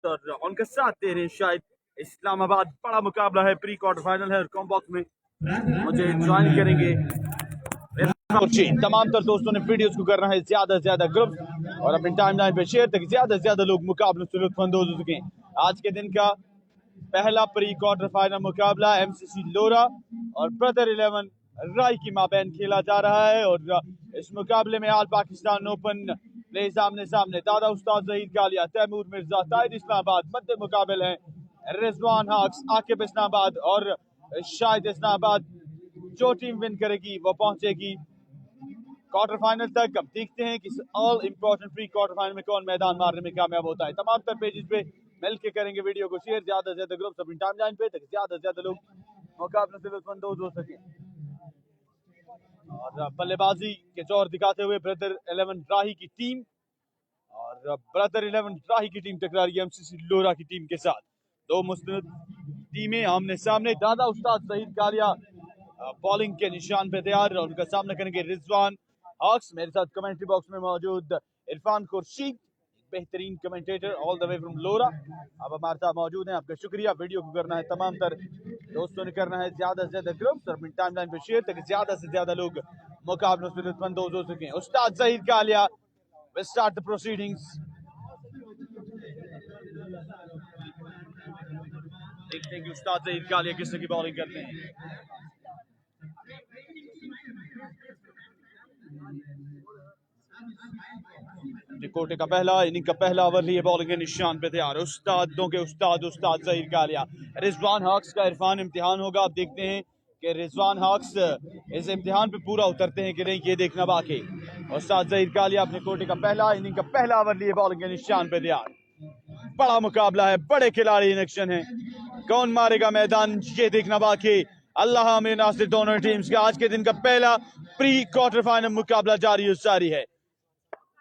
और उनका साथ दे रहे हैं शायद इस्लामाबाद। बड़ा मुकाबला है, प्री क्वार्टर फाइनल है और कॉम्बॉक्स में मुझे ज्वाइन करेंगे तमाम तर दोस्तों ने वीडियोस को करना है ज्यादा से ज्यादा ग्रुप और अपनी टाइमलाइन पे शेयर ताकि ज्यादा से ज्यादा लोग मुकाबले से लुत्फानंदोज हो सकें। आज के दिन का पहला प्री क्वार्टर फाइनल मुकाबला एमसीसी लोरा और ब्रदर 11 राय की माबैन खेला जा रहा है और इस मुकाबले में आल पाकिस्तान ओपन प्ले सामने सामने दादा उस्ताद जहीर कालिया, तैमूर मिर्जा, ताहिर इस्लामाबाद। मध्य मुकाबले हैं रिजवान हक्स, आकिब इस्लामाबाद और शाहिद इस्लामाबाद। जो टीम विन करेगी वो पहुंचेगी क्वार्टर फाइनल तक। अब देखते हैं कि all important pre quarter final में कौन मैदान मारने में कामयाब होता है। तमाम तर पेजेस पे मिलकर करेंगे वीडियो को शेयर ज्यादा से ज्यादा ग्रुप अपनी टाइमलाइन पे ताकि ज्यादा से ज्यादा लोग मुकाबले से लुत्फानंदोज हो सके। और बल्लेबाजी के जोर दिखाते हुए ब्रदर 11 राही की टीम और ब्रदर 11 राही की टीम टकरा रही है एमसीसी लोरा की टीम के साथ। दो मुस्तनद टीमें आमने सामने। दादा उस्ताद जहीर कालिया बॉलिंग के निशान पे तैयार और उनका सामना करेंगे रिजवान हक्स। मेरे साथ कमेंट्री बॉक्स में मौजूद इरफान खुर्शीद, बेहतरीन commentator all the way from Lahore, अब हमारे साथ मौजूद हैं। आपका शुक्रिया। वीडियो को करना है तमाम तर दोस्तों ने करना है ज्यादा से ज्यादा ग्रुप्स और अपनी टाइमलाइन पे शेयर ताकि ज्यादा से ज्यादा लोग मुकाबलों से लुत्फानंदोज हो सकें। उस्ताद Zaheer Kaliya will start the proceedings. देखते हैं कि उस्ताद जहीर कालिया किस तरह की बॉलिंग करते हैं। कोटे का पहला इनिंग का पहला ओवर लिए बॉलिंग के निशान पे तैयार उस्तादों के उस्ताद उस्ताद जहीर कालिया। रिजवान हक्स का इरफान इम्तिहान होगा। अब देखते हैं कि रिजवान हक्स इस इम्तिहान पे पूरा उतरते हैं कि नहीं, ये देखना बाकी। उस्ताद जहीर कालिया अपने कोटे का पहला इनिंग का पहला ओवर लिए बॉलिंग के निशान पे तैयार। बड़ा मुकाबला है, बड़े खिलाड़ी इन एक्शन है, कौन मारेगा मैदान ये देखना बाकी। अल्लाह में नासिर दोनों टीम्स का आज के दिन का पहला प्री क्वार्टर फाइनल मुकाबला जारी सारी है।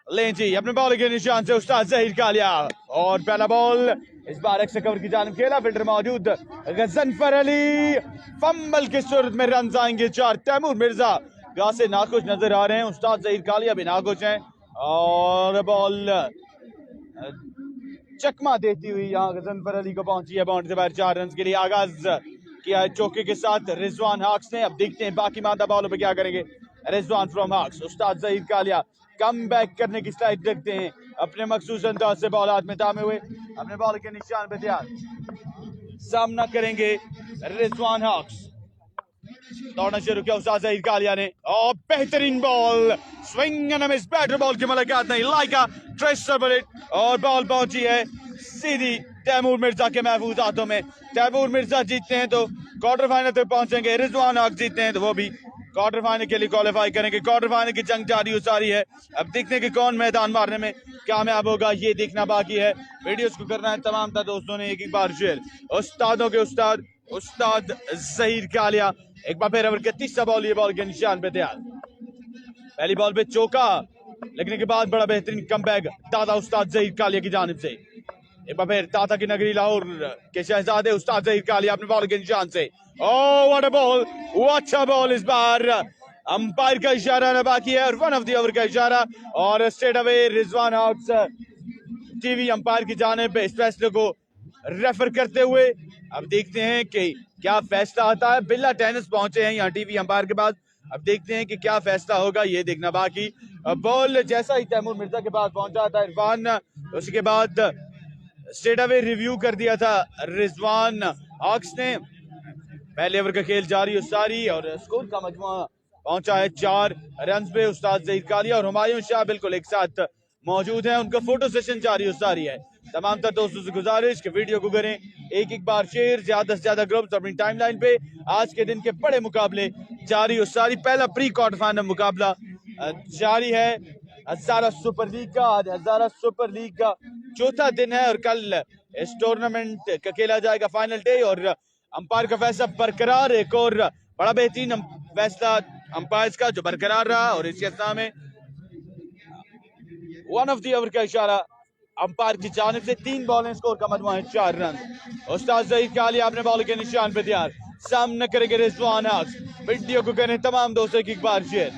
लें जी अपने बॉल के निशान से उस्ताद जहीर कालिया और पहला बॉल इस बार एक्स्ट्रा कवर की जानिब खेला, फील्डर मौजूद गजनफर अली, फंबल की सूरत में रन आएंगे 4। तैमूर मिर्जा गा से नाखुश नजर आ रहे हैं, उस्ताद जहीर कालिया भी नाखुश हैं और बॉल चकमा देती हुई यहाँ गजनफर अली को पहुंची है बाउंड्री से बाहर। 4 रन के लिए आगाज किया है चौके के साथ रिजवान हक्स ने। अब देखते हैं बाकी मादा बॉलों पे क्या करेंगे Rizwan from हक्स। Ustad Zaheer Kaliya come back करने की स्लाइड रखते हैं अपने मखसूस अंदाज से, बॉल हाथ में थामे हुए अपने बॉल के निशान पे तैयार। सामना करेंगे रिजवान हक्स। दौड़ना शुरू किया उस्ताद जहीर कालिया ने और बेहतरीन ball swing and miss, batter ball की मुलाकात नहीं, लाइका ट्रेसर बुलेट और बॉल पहुंची है सीधी तैमूर मिर्जा के महफूज हाथों में। तैमूर मिर्जा जीतते हैं तो क्वार्टर फाइनल तक पहुंचेंगे, रिजवान हक्स जीतते हैं तो वो भी क्वार्टर फाइनल के लिए क्वालिफाई करेंगे। क्वार्टर फाइनल की जंग जारी सारी है। अब देखते हैं कि कौन मैदान मारने में कामयाब होगा, ये देखना बाकी है। वीडियोस को करना है तमाम तर दोस्तों ने एक बार शेयर। उस्तादों के उस्ताद उस्ताद जहीर कालिया एक बार फिर ओवर के तीसरा बॉल, ये बॉल के निशान पे तैयार। पहली बॉल पे चौका लगने के बाद बड़ा बेहतरीन कमबैक दादा उस्ताद जहीर कालिया की जानिब से। एक बार फिर दादा की नगरी लाहौर के शहजादे उस्ताद जहीर कालिया अपने बॉल के निशान से। ओह व्हाट अ बॉल, वो अच्छा बॉल इस बार अंपायर का इशारा न बाकी है और 1 ऑफ द ओवर का इशारा और स्ट्रेट अवे रिजवान हक्स टीवी अंपायर की जानिब पे इस फैसले को रेफर करते हुए अब देखते हैं कि क्या फैसला आता है। बिल्ला टेनिस पहुंचे हैं यहाँ टीवी अंपायर के पास, अब देखते हैं कि क्या फैसला होगा, ये देखना बाकी। बॉल जैसा ही तैमूर मिर्जा के पास पहुंचा था इरफान, उसके बाद स्ट्रेट अवे रिव्यू कर दिया था रिजवान हक्स ने। पहले ओवर का खेल जारी सारी और स्कोर का मजमुआ पहुंचा है 4 रन पे। उस्ताद जहीर कालिया और हुमायूं शाह बिल्कुल एक साथ मौजूद हैं, उनका फोटो सेशन जारी सारी है। तमाम तर दोस्तों से गुजारिश कि वीडियो को करें एक बार शेयर, ज्यादा से ज्यादा ग्रुप्स अपनी टाइमलाइन पे। आज के दिन के बड़े मुकाबले जारी सारी। पहला प्री क्वार्टर फाइनल मुकाबला जारी है हजारा सुपर लीग का। आज हजारा सुपर लीग का चौथा दिन है और कल इस टूर्नामेंट का खेला जाएगा फाइनल डे और अंपायर का फैसला बरकरार। एक और बड़ा बेहतरीन फैसला अंपायर का जो बरकरार रहा और इसके सामने 1 ऑफ द ओवर का इशारा अंपायर की जानिब से। 3 बॉलें, स्कोर का मजमुआ है 4 रन। उस्ताद जहीर कालिया अपने बॉल के निशान पे तैयार, सामने करेंगे रिजवान हक्स। वीडियो को करें तमाम दोस्तों की एक बार शेयर,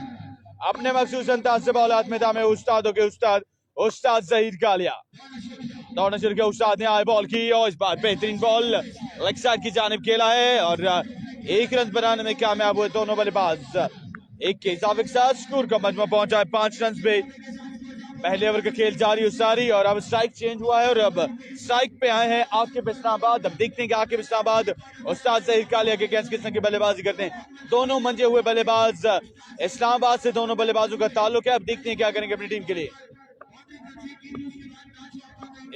अपने मखसूस अंदाज से बॉल हाथ में थामे उस्तादों के उस्ताद उस्ताद जहीर कालिया। दौड़ना शुरू किया उस्ताद ने, आई बॉल की और इस बार बेहतरीन बॉल लेग साइड की जानिब खेला है और एक रन बनाने में कामयाब हुए दोनों बल्लेबाज। एक के इजाफे के साथ स्कोर का मजमा पहुंचा है 5 रन पे। पहले ओवर का खेल जारी उसारी और अब स्ट्राइक चेंज हुआ है और अब स्ट्राइक पे आए हैं आकिब इस्लामाबाद। अब देखते हैं कि आकिब इस्लामाबाद उस्ताद ज़हीर कालिया के अगेंस्ट किस तरह की बल्लेबाजी करते हैं। दोनों मंजे हुए बल्लेबाज इस्लामाबाद से दोनों बल्लेबाजों का ताल्लुक है। अब देखते हैं क्या करेंगे अपनी टीम के लिए।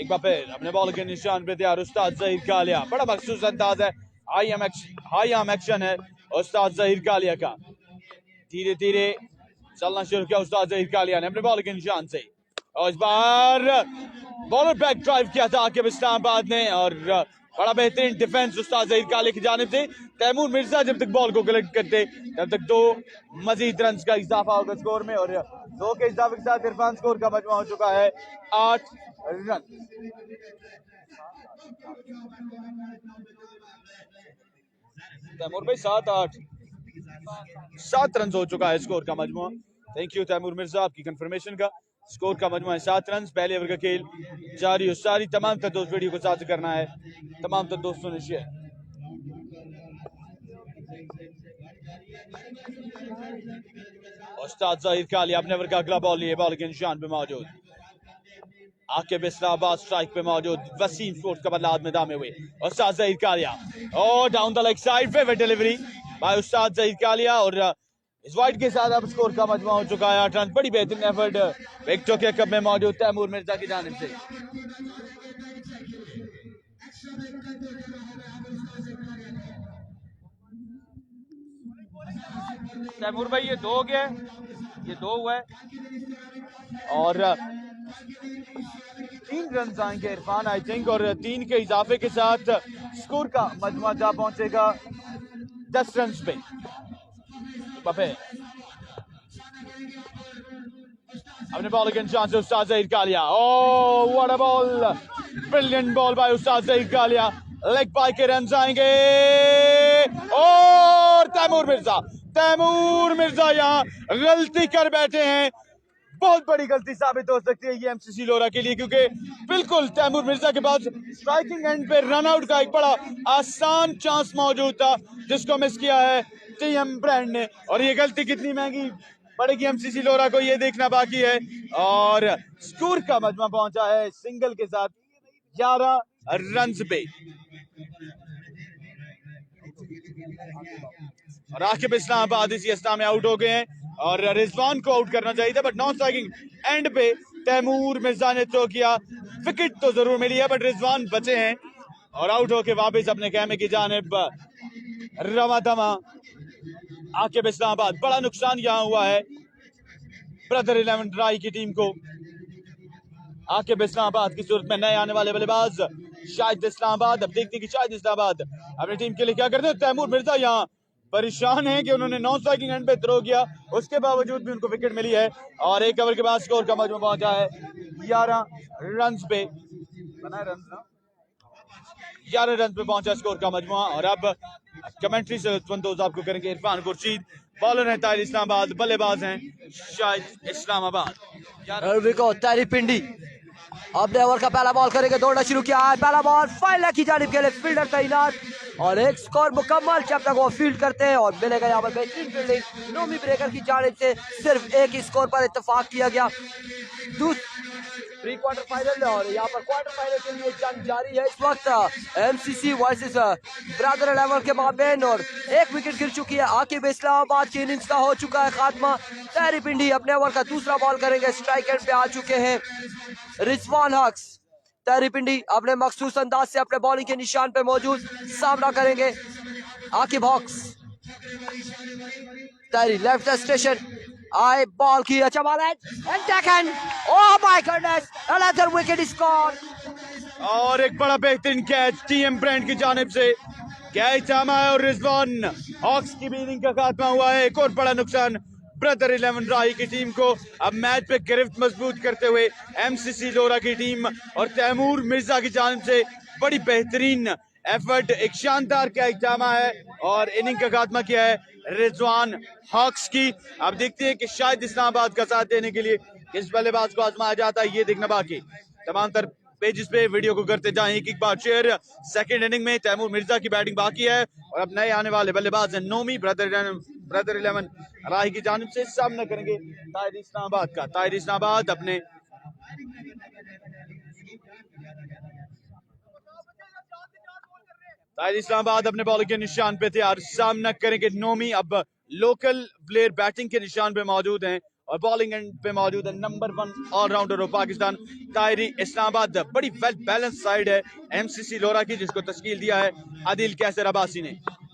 एक बार फिर अपने बॉल के निशान पे तैयार उस्ताद ज़हीर कालिया। बड़ा मखसूस अंदाज है, हाई आर्म एक्शन है उस्ताद ज़हीर कालिया का। धीरे धीरे चलना शुरू किया उस्ताद ज़हीर कालिया ने अपने बॉल के निशान से और इस बार बॉलर बैक ड्राइव किया था आकिब इस्लामाबाद ने और बड़ा बेहतरीन डिफेंस उस्ताद ज़हीर कालिया की जानिब से। तैमूर मिर्जा जब तक बॉल को कलेक्ट करते तब तक 2 मजीद रन का इजाफा होगा स्कोर में और 2 के इजाफे के साथ इरफान स्कोर का मजमा हो चुका है 8 रन। तैमूर भाई 7 रन हो चुका है स्कोर का मजमा। थैंक यू तैमूर मिर्जा आपकी कंफर्मेशन का। स्कोर का मजमा है 7 रन। पहले ओवर का खेल जारी सारी तमाम तर दोस्त वीडियो को साथ करना है, तमाम तर दोस्तों ने शेयर। उस्ताद ज़हीर कालिया अपने ओवर का अगला बॉल लिए बॉल के निशान पे मौजूद आकिब इस्लामाबाद स्ट्राइक पे मौजूद। वसीम स्पोर्ट्स का बदला मैदान में हुए उस्ताद ज़हीर कालिया और डाउन द लेग साइड पे डिलीवरी बाय उस्ताद ज़हीर कालिया और इस वाइड के साथ अब स्कोर का मजमा हो चुका है 8 रन। बड़ी बेहतरीन एफर्ट विकेटों के कप में मौजूद तैमूर मिर्जा की जानिब से। तैमूर भाई ये 2 हो गया, ये 2 हुआ है और 3 रन आएंगे इरफान आई थिंक और 3 के इजाफे के साथ स्कोर का मजमा जा पहुंचेगा 10 रन पे। अपने बॉल के निशान से उस्ताद Zaheer Kaliya. Oh what a ball, brilliant ball by उस्ताद ज़हीर कालिया। लेग बाय के रन आएंगे और तैमूर मिर्जा यहाँ गलती कर बैठे हैं। बहुत बड़ी गलती साबित हो सकती है ये एमसीसी लोरा के लिए क्योंकि बिल्कुल तैमूर मिर्जा के पास स्ट्राइकिंग एंड पे रन आउट का एक बड़ा आसान चांस मौजूद था जिसको मिस किया है टीएम ब्रांड ने और ये गलती कितनी महंगी पड़ेगी एमसीसी लोरा को ये देखना बाकी है। और स्कोर का मजमा पहुंचा है सिंगल के साथ 11 रन पे और आकिब इस्लामाबाद इसी अस्ता में आउट हो गए हैं और रिजवान को आउट करना चाहिए था बट नॉन स्ट्राइकिंग एंड पे तैमूर मिर्जा ने थ्रो किया। विकेट तो जरूर मिली है बट रिजवान बचे हैं और आउट होके वापस अपने खेमे की जानिब रवा दमा आकिब इस्लामाबाद। बड़ा नुकसान यहाँ हुआ है ब्रदर 11 राय की टीम को। आकिब इस्लामाबाद की सूरत में नए आने वाले बल्लेबाज शाहिद इस्लामाबाद। अब देखते हैं कि शाहिद इस्लामाबाद अपनी टीम के लिए क्या करते हैं। तैमूर मिर्जा यहाँ परेशान है कि उन्होंने नॉन स्ट्राइकिंग एंड पे थ्रो किया उसके बावजूद भी उनको विकेट मिली है और एक ओवर के बाद स्कोर का मजमा पहुंचा है 11 रन पे। 11 रन पे पहुंचा स्कोर का मजमा और अब कमेंट्री से लुत्फानंदोज आपको करेंगे इरफान खुर्शीद। बॉलर है ताहिर इस्लामाबाद, बल्लेबाज हैं शाहिद इस्लामाबाद। तारी पिंडी अपने ओवर का पहला बॉल करेंगे, दौड़ना शुरू किया है। पहला बॉल फाइनल की जानिब के लिए फील्डर तैनात और एक स्कोर मुकम्मल जब तक वो फील्ड करते हैं और मिलेगा यहाँ पर बेहतरीन फील्डिंग नोमी ब्रेकर की जानिब से। सिर्फ एक ही स्कोर पर इत्तेफाक किया गया। प्री क्वार्टर फाइनल और यहाँ पर क्वार्टर फाइनल के लिए जंग जारी है इस वक्त एमसीसी वर्सेस ब्रदर 11 के माबेन और एक विकेट गिर चुकी है। आकिब इस्लामाबाद की इनिंग्स का हो चुका है खात्मा। तारी पिंडी अपने ओवर का दूसरा बॉल करेंगे। स्ट्राइक एंड पे आ चुके हैं रिजवान हक्स। तारी पिंडी अपने मखसूस अंदाज से अपने बॉलिंग के निशान पे मौजूद, सामना करेंगे आकिब हक्स। तारी लेफ्ट स्टेशन आई बॉल की अच्छा बॉल है and taken. Oh my goodness, another wicket score और एक बड़ा बेहतरीन कैच टीएम ब्रांड की जानिब से कैच थामा है और रिजवान हॉक्स की भी इनिंग का खात्मा हुआ है। एक और बड़ा नुकसान ब्रदर 11 राही की टीम को। अब मैच पे गिरफ्त मजबूत करते हुए एमसीसी लोरा की टीम और तैमूर मिर्जा की जानिब से बड़ी बेहतरीन एफर्ट, एक शानदार कैच थामा है और इनिंग का खात्मा किया है रिजवान हॉक्स की। अब देखते हैं कि शायद इस्लामाबाद का साथ देने के लिए किस बल्लेबाज को आजमाया जाता है, ये देखना बाकी। तमाम तर पेजेस पे वीडियो को करते जाएं एक एक बार शेयर। सेकंड इनिंग में तैमूर मिर्जा की बैटिंग बाकी है और अब नए आने वाले बल्लेबाज हैं नोमी ब्रदर 11 राही की जानिब से सामना करेंगे ताहिर इस्लामाबाद का। ताहिर इस्लामाबाद अपने बॉलिंग के निशान पे तैयार, सामना करेंगे नोमी। अब लोकल प्लेयर बैटिंग के निशान पे मौजूद हैं और बॉलिंग एंड पे मौजूद है number 1 allrounder of Pakistan Tahir Islamabad. बड़ी वेल बैलेंस साइड है एमसीसी लोरा की, जिसको तश्कील दिया है आदिल कैसर अब्बासी ने।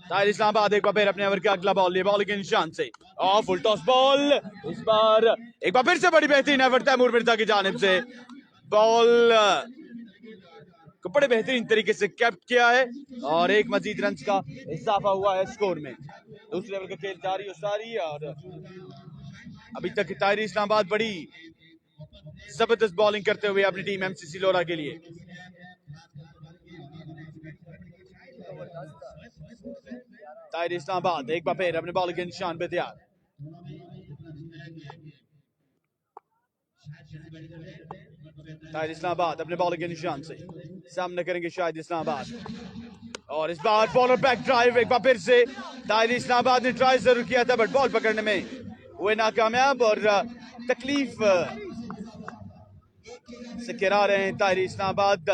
ताहिर इस्लामाबाद एक बार अपने ओवर का अगला बॉल लिए बॉलिंग के निशान से और फुल टॉस बॉल, इस बार एक बार फिर से बड़ी बेहतरीन एफर्ट तैमूर मिर्जा की जानिब से। बॉल को बड़े बेहतरीन तरीके से कैप्ट किया है और एक मजीद रन का इजाफा हुआ है स्कोर में। दूसरे ओवर का खेल जारी सारी और अभी तक ताहिर इस्लामाबाद बड़ी जबरदस्त बॉलिंग करते हुए अपनी टीम एमसीसी लोरा के लिए। ताहिर इस्लामाबाद एक बार फिर अपने बॉलिंग के निशान पे तैयार। ताहिर इस्लामाबाद अपने बॉलिंग के निशान से सामना करेंगे शाहिद इस्लामाबाद और इस बार बॉलर बैक ड्राइव। एक बार फिर से ताहिर इस्लामाबाद ने ट्राई जरूर किया था बट बॉल पकड़ने में हुए नाकामयाब और तकलीफ से गिरा रहे हैं ताहिर इस्लामाबाद।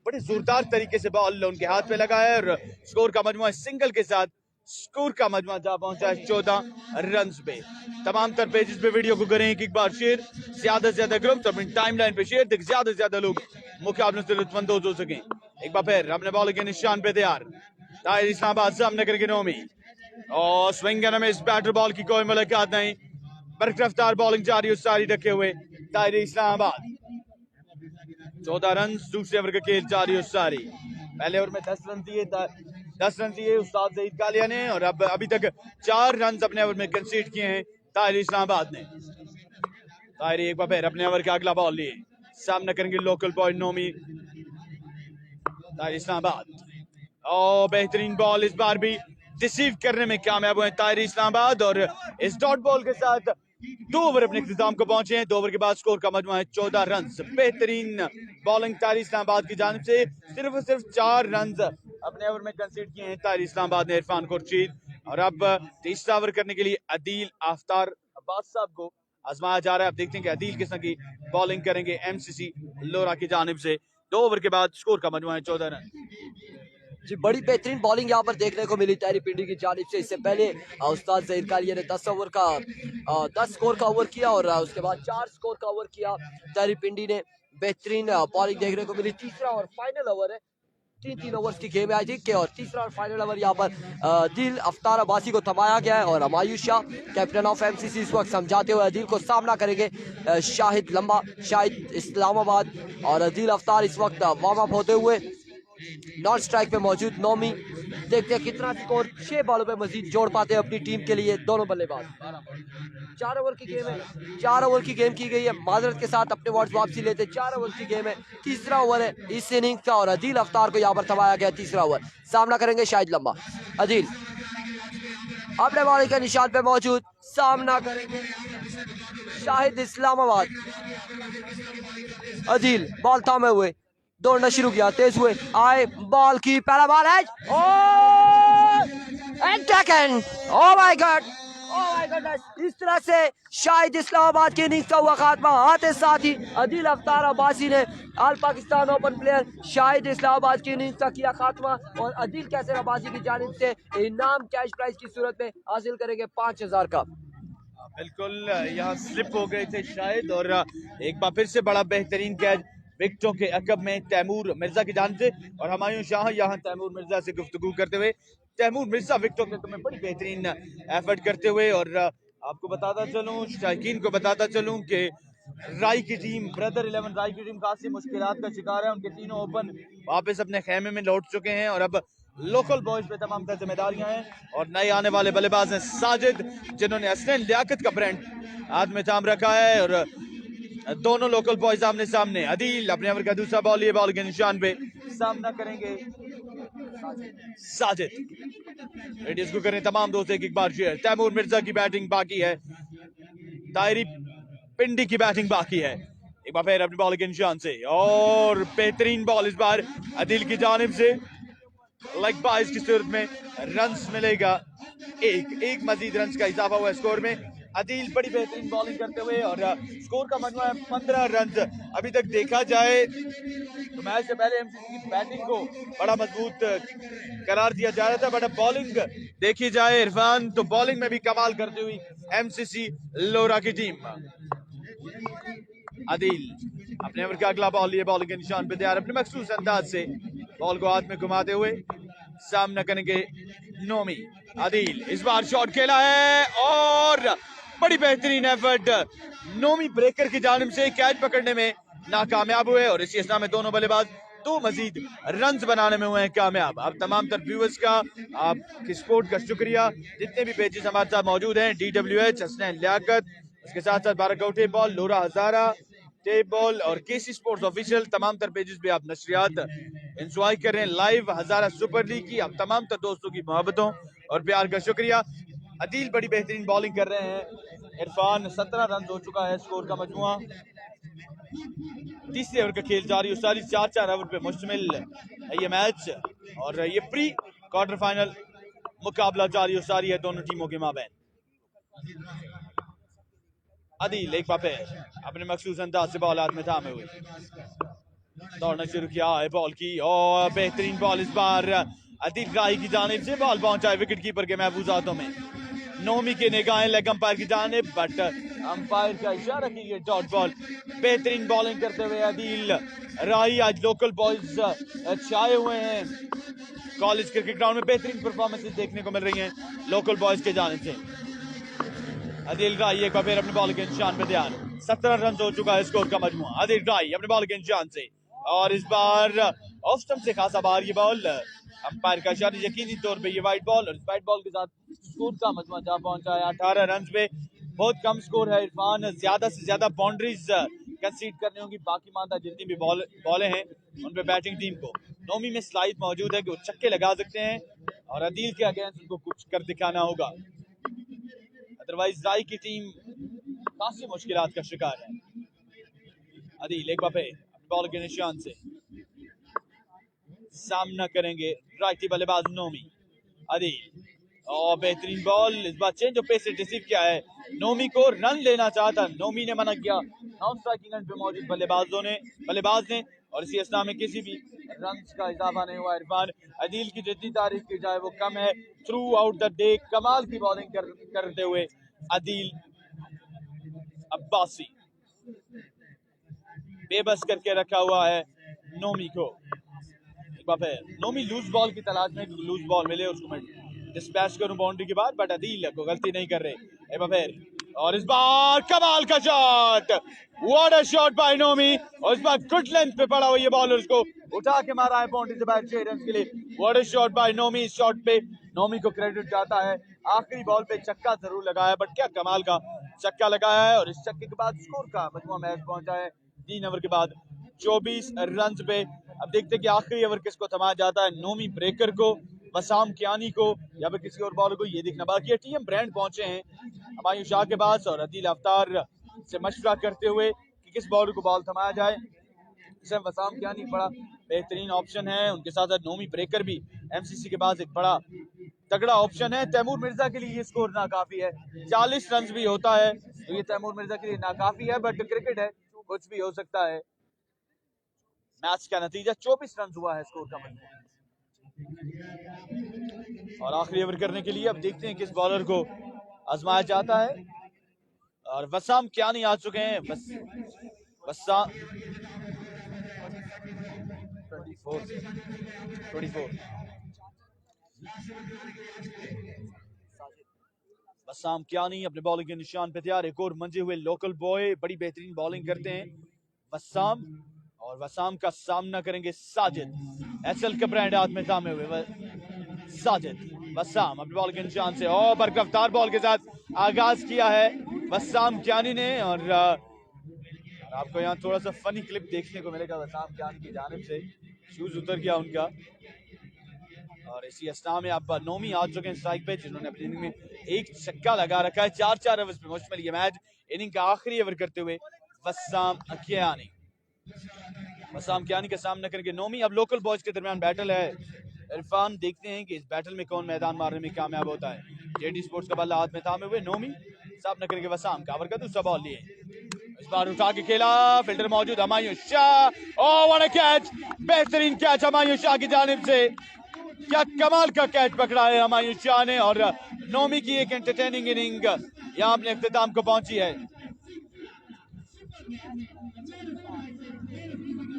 बड़े जोरदार तरीके से बॉल उनके हाथ पे लगा है और स्कोर का मजमुआ सिंगल के साथ स्कोर का मजमुआ जा पहुंचा है 14 रन पे। तमाम तर पेजेस पे वीडियो को करें एक बार शेयर, ज्यादा से ज्यादा ग्रुप अपनी टाइमलाइन पे शेयर तक ज्यादा से ज्यादा लोग मुकाबले से लुत्फानंदोज हो सकें। एक बार फिर अपने बॉल के निशान पे तैयार ताहिर इस्लामाबाद सामने करके नोमी और स्विंग में इस बैटर बॉल की कोई मुलाकात नहीं। बरकरफ्तार बॉलिंग जारी उस सारी रखे हुए ताहिर इस्लामाबाद 14 रन। दूसरे ओवर का खेल जारी उस सारी। पहले ओवर में 10 रन दिए उस्ताद ज़हीद कालिया ने और अब अभी तक 4 रन अपने ओवर में कंसीड किए हैं ताहिर इस्लामाबाद ने। ताहिर एक बार फिर अपने ओवर का अगला बॉल लिए सामना करेंगे लोकल बॉय नोमी। ताहिर इस्लामाबाद और बेहतरीन बॉल, इस बार भी डिसीव करने में कामयाब हुए ताहिर इस्लामाबाद और इस डॉट बॉल के साथ 2 ओवर अपने इख्तिताम को पहुंचे हैं। 2 ओवर के बाद स्कोर का मजमुआ है 14 रन। बेहतरीन बॉलिंग ताहिर इस्लामाबाद की जानिब से, सिर्फ 4 रन अपने ओवर में कंसीड किए हैं ताहिर इस्लामाबाद ने इरफान खुर्शीद। और अब तीसरा ओवर करने के लिए अदील आफ्तार अब्बास साहब को आजमाया जा रहा है। अब देखते हैं कि अदील किस तरह की बॉलिंग करेंगे एमसीसी लोरा की जानिब से। 2 ओवर के बाद स्कोर का मजमुआ है 14 रन। जी बड़ी बेहतरीन बॉलिंग यहाँ पर देखने को मिली ताहिर पिंडी की जानिब से। इससे पहले उस्ताद ज़हीद कालिया ने 10 स्कोर का ओवर किया और उसके बाद 4 स्कोर का ओवर किया ताहिर पिंडी ने। बेहतरीन बॉलिंग देखने को मिली। तीसरा और फाइनल ओवर है, 3 ओवर्स की गेम है आई थिंक, और तीसरा और फाइनल ओवर यहाँ पर दिल अफ्तार अब्बासी को थमाया गया है और Humayun Shah captain of MCC इस वक्त समझाते हुए अदील को सामना करेंगे शाहिद इस्लामाबाद। और दिल अफ्तार इस वक्त वार्म अप होते हुए नॉन स्ट्राइक पे मौजूद नोमी। देखते हैं कितना स्कोर 6 बॉलों पे मजीद जोड़ पाते हैं अपनी टीम के लिए दोनों बल्लेबाज। 4 ओवर की गेम है, 4 ओवर की गेम की गई है। माजरत के साथ अपने वर्ड्स वापसी लेते, 4 ओवर की गेम है। तीसरा ओवर है इस इनिंग्स का और अदील अफ्तार को यहाँ पर थमाया गया। तीसरा ओवर सामना करेंगे शाहिद लम्बा। अदील अपने बॉलिंग के निशान पे मौजूद, सामना करेंगे शाहिद इस्लामाबाद। अदील बॉल थामे हुए दौड़ना शुरू किया, तेज हुए आए, बॉल की पहला बॉल है ओह माय गॉड इस तरह से शाहिद इस्लामाबाद की इनिंग्स का हुआ खात्मा। आते साथ ही अदील अफ्तार अब्बासी ने all Pakistan open player Shahid Islamabad की इनिंग्स का किया खात्मा और अदील कैसर अब्बासी की जानिब से इनाम कैश प्राइज की सूरत में हासिल करेंगे 5000 का। बिल्कुल यहाँ स्लिप हो गए थे शायद और एक बार फिर से बड़ा बेहतरीन कैच विकेटों के अकब में तैमूर मिर्जा की जानिब से और हमायूं शाह यहाँ तैमूर मिर्जा से गुफ्तगू करते हुए। तैमूर मिर्जा विकेटों के अकब में बड़ी बेहतरीन एफर्ट करते हुए और आपको बताता चलूं, शायकीन को बताता चलूं कि राई की टीम ब्रदर 11 राई की टीम खासी मुश्किलात का शिकार है। उनके तीनों ओपन वापस अपने खेमे में लौट चुके हैं और अब लोकल बॉयज पे तमाम तर जिम्मेदारियां हैं और नए आने वाले बल्लेबाज हैं साजिद, जिन्होंने असलन लियाकत का ब्रांड हाथ में थाम रखा है और दोनों लोकल बॉयज आमने सामने। अदील अपने ओवर का दूसरा बॉल, ये बॉल के निशान पे सामना करेंगे साजिद। रेडियस को करें तमाम दोस्त एक बार शेयर। तैमूर मिर्जा की बैटिंग बाकी है, ताहिर पिंडी की बैटिंग बाकी है। एक बार फिर अपनी बॉल के निशान से और बेहतरीन बॉल इस बार अदिल की जानिब से लेग बाइस की सूरत में रन्स मिलेगा। एक मजीद रन्स का इजाफा हुआ स्कोर में। अदील बड़ी बेहतरीन बॉलिंग करते हुए और स्कोर का मजमू है 15 रन। अभी तक देखा जाए तो मैच से पहले एमसीसी की बैटिंग को बड़ा मजबूत करार दिया जा रहा था, बट अब बॉलिंग देखी जाए इरफान तो बॉलिंग में भी कमाल करती हुई एमसीसी लोरा की टीम। अदील अपने ओवर का अगला बॉल लिए बॉलिंग के निशान पे तैयार, अपने मखसूस अंदाज से बॉल को हाथ में घुमाते हुए सामना करेंगे नोमी। अदील इस बार शॉट खेला है और बड़ी बेहतरीन एफर्ट नोमी ब्रेकर की जानिब से कैच पकड़ने में नाकामयाब हुए और इसी असना में दोनों बल्लेबाज 2 मजीद रन्स बनाने में हुए हैं कामयाब। अब तमाम तर व्यूअर्स का आपकी सपोर्ट का शुक्रिया, जितने भी पेजेस हमारे साथ मौजूद हैं, DWH, हसनैन लियाकत, उसके साथ साथ बारकौटे बॉल, लोरा हजारा, टेप बॉल और केसी स्पोर्ट्स ऑफिशियल, तमाम तर पेजेस पे आप नशरियात एंजॉय कर रहे हैं लाइव हजारा सुपर लीग की। अब तमाम तर दोस्तों की मोहब्बतों और प्यार का शुक्रिया। अदील बड़ी बेहतरीन बॉलिंग कर रहे हैं। इरफान 17 रन हो चुका है स्कोर का मजमुआ। तीसरे ओवर का खेल जारी है, सारी 4 ओवर पे मुश्तमिल है ये मैच और ये प्री क्वार्टर फाइनल मुकाबला जारी है, सारी है दोनों टीमों के माबैन। अदील एक बार अपने मखसूस अंदाज से बॉल हाथ में थामे हुए दौड़ना शुरू किया है बॉल की और बेहतरीन बॉल इस बार अदील राही की जानिब से बॉल पहुंचा है विकेट कीपर के महफूज हाथों में। नोमी के निगाहें लेग अंपायर की जानिब, बट अंपायर का इशारा की ये डॉट बॉल। बेहतरीन बॉलिंग करते हुए अदील राही। आज लोकल बॉयज छाए हुए हैं कॉलेज क्रिकेट ग्राउंड में, बेहतरीन परफॉर्मेंसेस देखने को मिल रही हैं लोकल बॉयज के जानिब से। अदील राही एक बार फिर अपने बॉल के निशान पे ध्यान, 17 रन हो चुका है स्कोर का मजमुआ। अदील राही अपने बॉल के निशान से और इस बार ऑफ स्टंप से खासा बाहर ये बॉल, अंपायर का इशारा यकीनी तौर पे ये वाइट बॉल और इस वाइट बॉल के साथ स्कोर का मजमुआ जा पहुंचा है 18 रन पे। बहुत कम स्कोर है इरफान, ज्यादा से ज्यादा बाउंड्रीज कंसीड करनी होंगी। बाकी मानता जितनी भी बॉलें हैं उन पे बैटिंग टीम को नोमी में स्लाइड मौजूद है कि वो छक्के लगा सकते हैं और अदील के अगेंस्ट उनको कुछ कर दिखाना होगा, अदरवाइज राही की टीम काफी मुश्किलात का शिकार है। अदील एक बार बॉल के निशान से सामना करेंगे राइटी बल्लेबाज नोमी। अदील और बेहतरीन बॉल, इस बार चेंज ऑफ पेस से रिसीव किया है, नोमी को रन लेना चाहता, नोमी ने मना किया नॉन स्ट्राइकिंग एंड पे मौजूद बल्लेबाज ने और इसी असना में किसी भी रन का इजाफा नहीं हुआ। इरफान अदील की जितनी तारीफ की जाए वो कम है। थ्रू आउट द डे कमाल की बॉलिंग करते हुए अदील अब्बासी बेबस करके रखा हुआ है नोमी को। नोमी लूज बॉल की तलाश में, लूज बॉल मिले उसको मैं डिस्पैच करूं बाउंड्री के बाद, बट अदील को गलती नहीं कर रहे। और इस बार कमाल का shot, what a shot by Nomi और इस बार गुड लेंथ पे पड़ा हुआ ये बॉल और उसको उठा के मारा है बाउंड्री से बाहर 6 रन के लिए। What a shot by Nomi, इस शॉट पे नोमी को क्रेडिट जाता है। आखिरी बॉल पे चक्का जरूर लगाया बट क्या कमाल का चक्का लगाया है और इस चक्के के बाद स्कोर का मजमुआ मैच पहुंचा है 3 ओवर के बाद 24 रन पे। अब देखते हैं कि आखिरी ओवर किसको थमाया जाता है, नोमी ब्रेकर को, वसाम कियानी को या फिर किसी और बॉलर को, ये देखना बाकी है। टीएम ब्रांड पहुंचे हैं हमायूं शाह के पास और अदील अफ्तार से मशवरा करते हुए कि किस बॉलर को बॉल थमाया जाए। इसमें वसाम कियानी बड़ा बेहतरीन ऑप्शन है, उनके साथ साथ नोमी ब्रेकर भी एमसीसी के पास एक बड़ा तगड़ा ऑप्शन है। तैमूर मिर्जा के लिए ये स्कोर नाकाफी है, 40 रन भी होता है तो ये तैमूर मिर्जा के लिए नाकाफी है, बट क्रिकेट है कुछ भी हो सकता है। मैच का नतीजा 24 रन हुआ है स्कोर का मजमूआ और आखिरी ओवर करने के लिए अब देखते हैं किस बॉलर को आजमाया जाता है और वसाम कियानी आ चुके हैं। वसाम 24 वसाम कियानी अपने बॉलिंग के निशान पे तैयार, एक और मंजे हुए लोकल बॉय, बड़ी बेहतरीन बॉलिंग करते हैं वसाम और वसाम का सामना करेंगे साजिद, एचएल का ब्रांड हाथ में थामे हुए साजिद। वसाम अपने बॉल के निशान से और बरकफ्तार बॉल के साथ आगाज किया है वसाम कियानी ने और आपको यहाँ थोड़ा सा फनी क्लिप देखने को मिलेगा वसाम कियानी की जानिब से, शूज उतर गया उनका और इसी अस्ना में अब नोमी आ चुके हैं स्ट्राइक पे, जिन्होंने अपनी इनिंग में एक छक्का लगा रखा है। 4 ओवर पे मुश्तमिल ये मैच, इनिंग का आखिरी ओवर करते हुए वसाम कियानी। वसाम कियानी का सामना करेंगे नोमी। अब लोकल बॉयज के दरमियान बैटल है। इरफान, देखते हैं कि इस बैटल में कौन मैदान मारने में कामयाब होता है। जेडी स्पोर्ट्स का बल्ला हाथ में थामे हुए नोमी सामना करेंगे वसाम। कावर का दूसरा बॉल लिए, इस बार उठा के खेला, फिल्टर मौजूद हमायूं शाह। ओह व्हाट अ कैच, बेहतरीन कैच हमायूं शाह की जानिब से। क्या कमाल का कैच पकड़ा है हमायूं शाह ने, और नोमी की एक एंटरटेनिंग इनिंग यहाँ अपने इख्तिताम को पहुंची है।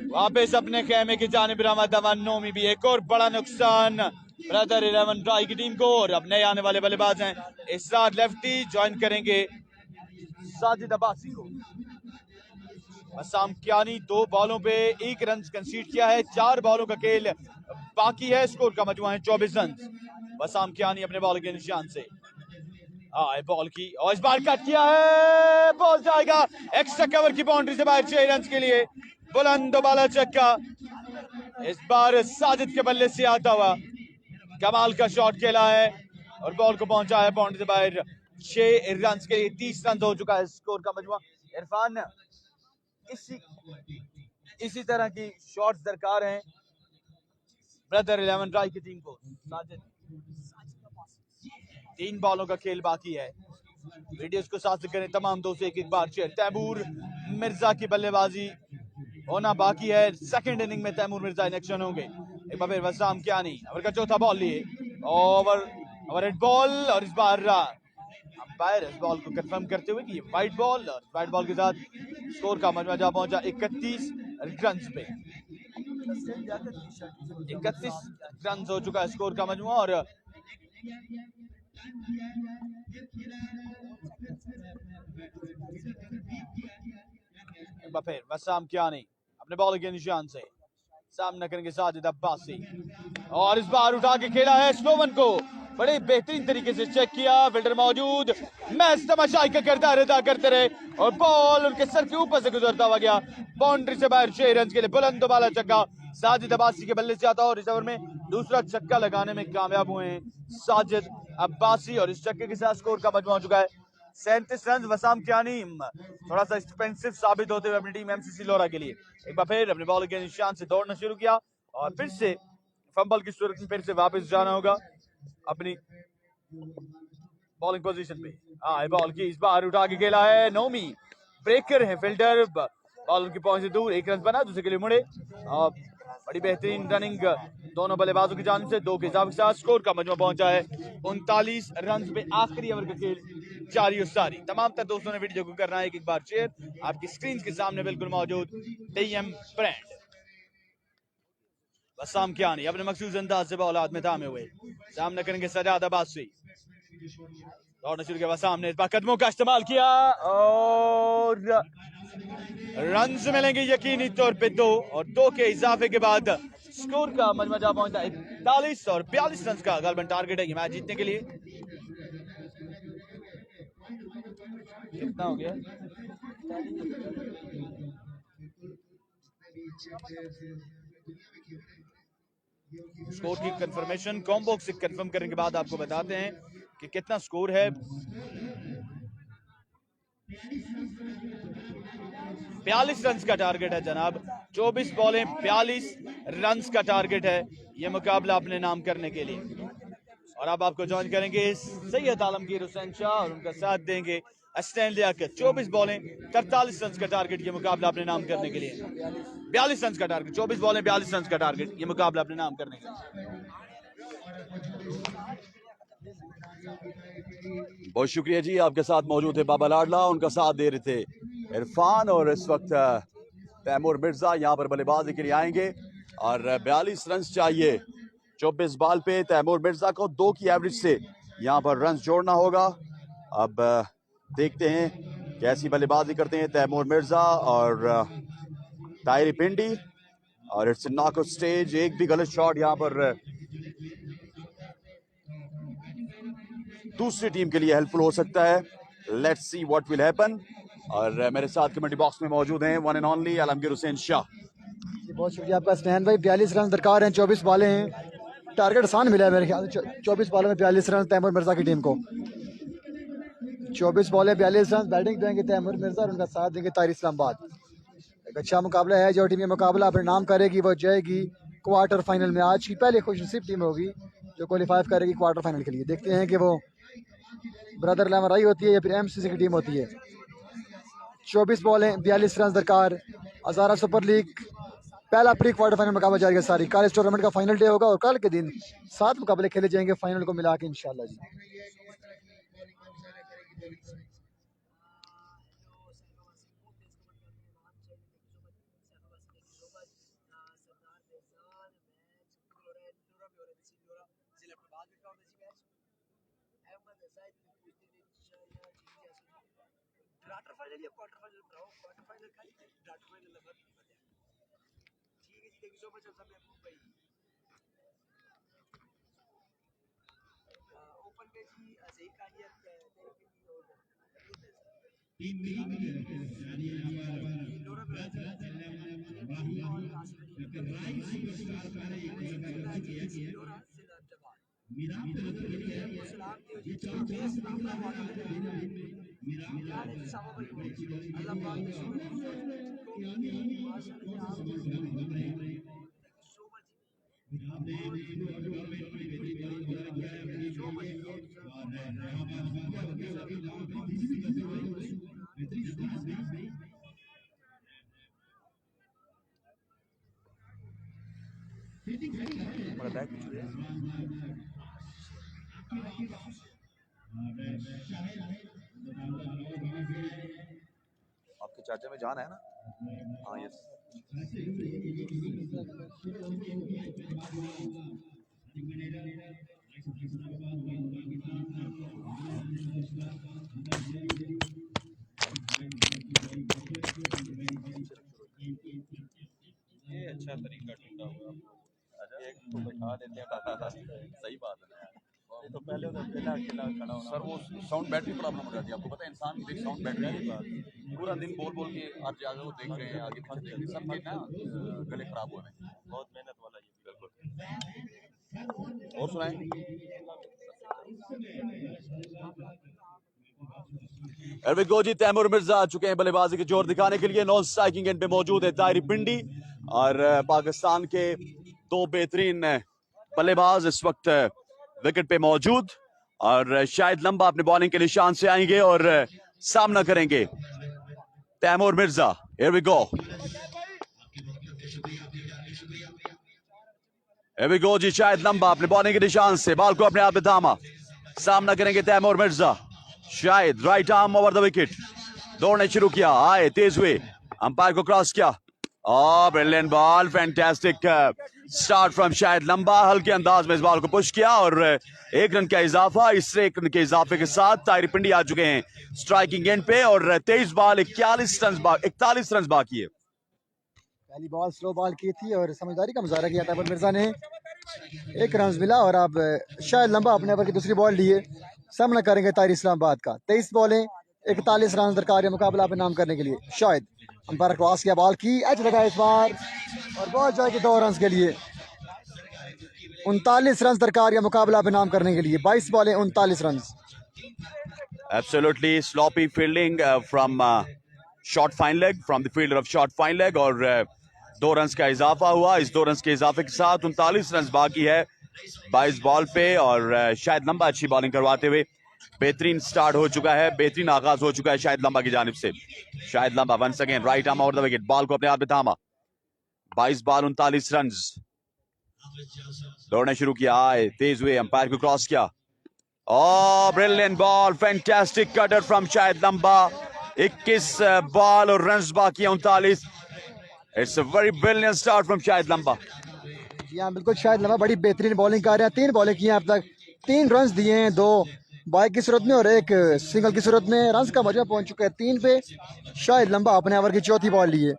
वापस अपने खेमे की जानिब रवा दवा नोमी भी। एक और बड़ा नुकसान ब्रदर 11 राय की टीम को, और अब नए आने वाले बल्लेबाज हैं इसरार लेफ्टी, ज्वाइन करेंगे साजिद अब्बासी को। वसाम कियानी 2 बॉलों पे 1 रन कंसीड किया है। 4 बॉलों का खेल बाकी है। स्कोर का मजमूआ है 24 रन। वसाम कियानी अपने बॉल के निशान से बॉल की, और इस बार कट किया है, बॉल जाएगा एक्स्ट्रा कवर की बाउंड्री से बाहर 6 रन के लिए। बुलंद बाला चक्का इस बार साजिद के बल्ले से आता हुआ कमाल का शॉट खेला है और बॉल को पहुंचा है बाउंड्री से बाहर 6 रन के लिए। 30 रन हो चुका है स्कोर का मजमूआ। इरफान, इसी तरह की शॉट्स दरकार हैं ब्रदर 11 राय की टीम को। साजिद 3 बॉलों का खेल बाकी है। वीडियोस को साथ करें तमाम दोस्तों, एक बार शेयर। तैमूर मिर्जा की बल्लेबाजी होना बाकी है। सेकंड इनिंग में तैमूर मिर्जा इन एक्शन होंगे। एक बार फिर वसाम कियानी ओवर का चौथा बॉल लिए, ओवर हेड बॉल, और इस बार अंपायर इस बॉल को कंफर्म करते हुए कि ये वाइड बॉल, और वाइड बॉल के साथ स्कोर का मजमूआ जा पहुंचा 31 रन पे। 31 रन हो चुका है स्कोर का मजमूआ। और फिर वसाम कियानी अपने बॉल के निशान से सामना करेंगे साजिद अब्बासी, और इस बार उठा के खेला है स्लोवन को, बड़े बेहतरीन तरीके से चेक किया, फिल्डर मौजूद, मैच तमाशाई का किरदार अदा करते रहे, और बॉल उनके सर के ऊपर से गुजरता हुआ गया बाउंड्री से बाहर 6 रन के लिए। बुलंद बाला चक्का साजिद अब्बासी के बल्ले से आता, और इस ओवर में दूसरा छक्का लगाने में कामयाब हुए हैं साजिद अब्बासी, और इस छक्के के साथ स्कोर का मजमूआ हो चुका है 37 रन। वसाम कियानी थोड़ा सा एक्सपेंसिव साबित होते हुए अपनी टीम एमसीसी लोरा के लिए एक बार फिर अपने बॉल के निशान से दौड़ना शुरू किया, और फिर से फंबल की सूरत में फिर से वापस जाना होगा अपनी बॉलिंग पोजीशन पे। बॉल की इस बार उठा के खेला है नोमी, ब्रेकर है फील्डर, बॉल उनकी पहुंच से दूर, 1 रन बना, दूसरे के लिए मुड़े। बड़ी बेहतरीन रनिंग दोनों बल्लेबाजों की जानिब से, 2 के हिसाब के साथ स्कोर का मजमूआ पहुंचा है 39 रन पे। आखिरी ओवर का खेल जारी और सारी। तमाम तर दोस्तों ने वीडियो को करना है एक बार शेयर। आपकी स्क्रीन के सामने बिल्कुल मौजूद टीएम ब्रांड। वसाम कियानी अपने मखसूस अंदाज से बॉल हाथ में थामे हुए सामना करेंगे सजाद अब्बासी, दौड़ना शुरू किया वसाम ने, इस बार कदमों का इस्तेमाल किया और रन मिलेंगे यकीनी तौर पे 2, और 2 के इजाफे के बाद स्कोर का मजमूआ जा पहुंचता है 41 और 42 रन का गालबन टारगेट है ये मैच जीतने के लिए। कितना हो गया? स्कोर की कंफर्मेशन कॉम्बो से कंफर्म करने के बाद आपको बताते हैं कि कितना स्कोर है। 42 रन का टारगेट है जनाब, 24 बॉलें 42 रन का टारगेट है ये मुकाबला अपने नाम करने के लिए। और अब आपको ज्वाइन करेंगे सैयद आलमगीर हुसैन शाह और उनका साथ देंगे स्टैन लियाकत। 24 बॉलें 43 रन का टारगेट ये मुकाबला अपने नाम करने के लिए। 42 रन का टारगेट, 24 बॉलें 42 रन का टारगेट ये मुकाबला अपने नाम करने के लिए। बहुत शुक्रिया जी, आपके साथ मौजूद है बाबा लाडला, उनका साथ दे रहे थे इरफान, और इस वक्त तैमूर मिर्जा यहाँ पर बल्लेबाजी के लिए आएंगे और 42 रन चाहिए 24 बॉल पे। तैमूर मिर्जा को 2 की एवरेज से यहाँ पर रन जोड़ना होगा। अब देखते हैं कैसी बल्लेबाजी करते हैं तैमूर मिर्जा और ताहिरी पिंडी, और इट्स नॉकआउट स्टेज। एक भी गलत शॉट यहाँ पर दूसरी टीम के लिए हेल्पफुल हो सकता है। Let's see what will happen. और मेरे साथ कमेंट्री बॉक्स में मौजूद हैं one and only Alamgir Hussain Shah. बहुत शुक्रिया आपका स्नैन भाई। 42 रन दरकार हैं, 24 बॉलें हैं, टारगेट आसान मिला है मेरे ख्याल से। 24 बॉलों में 42 रन तैमूर मिर्जा की टीम को। 24 बॉल है 42 रन। बैटिंग देंगे तैमूर मिर्जा और उनका साथ देंगे ताहिर इस्लामाबाद। एक अच्छा मुकाबला है। जो टीम ये मुकाबला अपने नाम करेगी वो जाएगी क्वार्टर फाइनल में। आज की पहले खुशनसीब टीम होगी जो क्वालिफाई करेगी क्वार्टर फाइनल के लिए। देखते हैं कि वो ब्रदर लमराई होती है या फिर एमसीसी की टीम होती है। 24 बॉल है 42 रन दरकार। हज़ारा सुपर लीग पहला प्री क्वार्टर फाइनल मुकाबला जाएगा सारी। कल इस टूर्नामेंट का फाइनल डे होगा और कल के दिन 7 मुकाबले खेले जाएंगे फाइनल को मिला के इंशाल्लाह जी। आपके चाचा में जान है ना? हाँ यस। ये अच्छा तरीका ढूंढा हुआ एक तो बैठा देते हैं सही बात है ना यार। ये तो पहले उधर अकेला अकेला खड़ा होना। सर वो साउंड बैटरी प्रॉब्लम हो जाती है। आपको पता है इंसान की साउंड बैटरी की बात पूरा दिन बोल बोल के आप जाके वो देख रहे हैं आगे पीछे देख रहे हैं सबके ना गले खराब हुए हैं। बहुत मेहनत वाला ये बिल्कुल। और सुनाएं। जी तैमूर मिर्जा आ चुके हैं बल्लेबाजी के जोर दिखाने के लिए। नॉन स्ट्राइकिंग एंड पे मौजूद है ताहिर पिंडी और पाकिस्तान के दो बेहतरीन बल्लेबाज इस वक्त विकेट पे मौजूद और शायद लंबा अपने बॉलिंग के निशान से आएंगे और सामना करेंगे Taimur Mirza. Here we go, here we go जी। शायद लंबा अपने बॉलिंग के निशान से बॉल को अपने आप में थामा, सामना करेंगे तैमूर मिर्जा। शायद right arm over the wicket, दौड़ने शुरू किया, आए तेज हुए, अंपायर को क्रॉस किया। Brilliant ball, fantastic start from शायद लंबा। हल्के अंदाज में इस बॉल को पुश किया और 1 रन का इजाफा। इस 1 रन के इजाफे के साथ ताहिर पिंडी आ चुके हैं स्ट्राइकिंग एंड पे और 23 बॉल 41 रन बाकी है। पहली बॉल स्लो बॉल की थी और समझदारी का मुजाहरा किया तैमूर मिर्जा ने। 1 रन मिला और अब शायद लंबा अपने ओवर की दूसरी बॉल लिए सामना करेंगे ताहिर इस्लामाबाद का। 23 बॉलें 41 रन दरकार है मुकाबला अपने नाम करने के लिए। शायद अंपायर क्रॉस किया, बॉल की एज लगा इस बार और बॉल जाएगी 2 रन के लिए। 39 रन दरकार है मुकाबला अपने नाम करने के लिए। 22 बॉलें 39 run. Absolutely sloppy fielding from short fine leg, from the fielder of short fine leg और 2 रन का इजाफा हुआ। इस 2 रन के इजाफे के साथ 39 रन बाकी है 22 बॉल पे और शायद लंबा अच्छी बॉलिंग करवाते हुए बेहतरीन स्टार्ट हो चुका है, बेहतरीन आगाज हो चुका है शायद लंबा की जानिब से। Shahid Lamba once again right arm over the wicket, ball को अपने हाथ में थामा। 22 बॉल 39 रन, दौड़ने शुरू किया, आए तेज हुए, अंपायर को क्रॉस किया। Brilliant ball, fantastic cutter from शायद लंबा। 21 बॉल और रन बाकी 39। It's a very brilliant start from शायद लंबा। जी हाँ बिल्कुल, शायद लंबा बड़ी बेहतरीन बॉलिंग कर रहे हैं। 3 बॉलें की हैं अब तक, 3 रन दिए हैं, 2 बाइक की सूरत में और 1 सिंगल की सूरत में। रन का मजमा पहुंच चुका है 3 पे। शायद लंबा अपने ओवर की चौथी बॉल लिए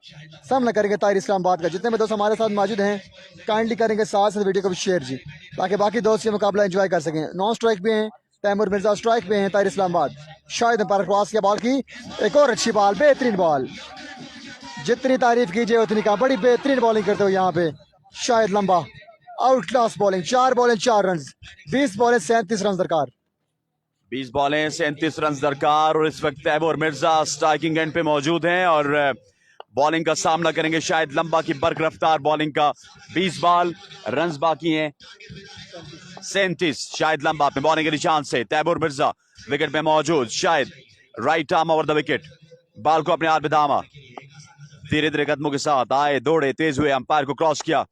सामना करेंगे ताहिर इस्लामाबाद का। जितने भी दोस्त हमारे साथ मौजूद हैं काइंडली करेंगे साथ वीडियो को भी शेयर जी, ताकि बाकी दोस्त ये मुकाबला एंजॉय कर सकें। नॉन स्ट्राइक पे हैं तैमूर मिर्जा, स्ट्राइक पे हैं ताहिर इस्लामाबाद। शायद अंपायर क्रॉस किया, बॉल की एक और अच्छी बॉल, बेहतरीन बॉल। जितनी तारीफ कीजिए उतनी कम, बड़ी बेहतरीन बॉलिंग करते हो यहाँ पे शायद लंबा। Out class bowling, 4 बॉलें 4 run, 20 बॉलें 37 run दरकार। 20 बॉलें 37 रन दरकार और इस वक्त तैमूर मिर्जा स्ट्राइकिंग एंड पे मौजूद हैं और बॉलिंग का सामना करेंगे शाहिद लंबा की बर्क रफ्तार बॉलिंग का। 20 बॉल रन बाकी हैं 37। शाहिद लंबा अपने बॉलिंग के निशान से, तैमूर मिर्जा विकेट पे मौजूद। Shahid right arm over the wicket, ball को अपने हाथ में थामा, धीरे धीरे कदमों के साथ आए, दौड़े, तेज हुए, अंपायर को क्रॉस किया।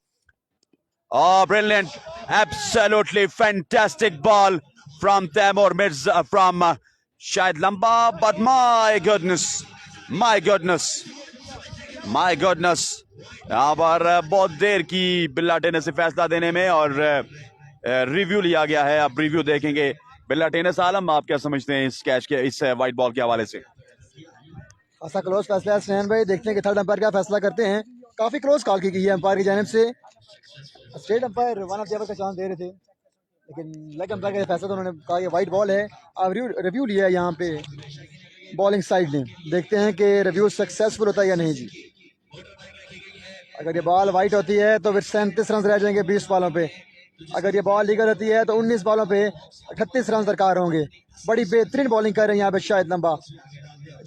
Brilliant, absolutely fantastic ball from Taimur Mirza, from Shahid Lamba, but my goodness यहाँ पर बहुत देर की बिल्ला टेनिस से फैसला देने में और रिव्यू लिया गया है। अब रिव्यू देखेंगे। बिल्ला टेनिस आलम, आप क्या समझते हैं इस कैच के, इस वाइट बॉल के हवाले से? ऐसा क्लोज फैसला है स्नेहन भाई, देखते हैं कि थर्ड अंपायर क्या फैसला करते हैं। काफी क्लोज कॉल की गई है अंपायर की जानिब से। State umpire one of the का चांस दे रहे थे, लेकिन लेग अंपायर का फैसला तो उन्होंने कहा ये वाइट बॉल है। अब रिव्यू लिया है यहाँ पे बॉलिंग साइड ने, देखते हैं कि रिव्यू सक्सेसफुल होता है या नहीं जी। अगर ये बॉल वाइट होती है तो फिर 37 रन रह जाएंगे 20 बॉलों पे। अगर ये बॉल लीगल होती है तो 19 बॉलों पे 38 रन दरकार होंगे। बड़ी बेहतरीन बॉलिंग कर रहे हैं यहाँ पे शाहिद लंबा,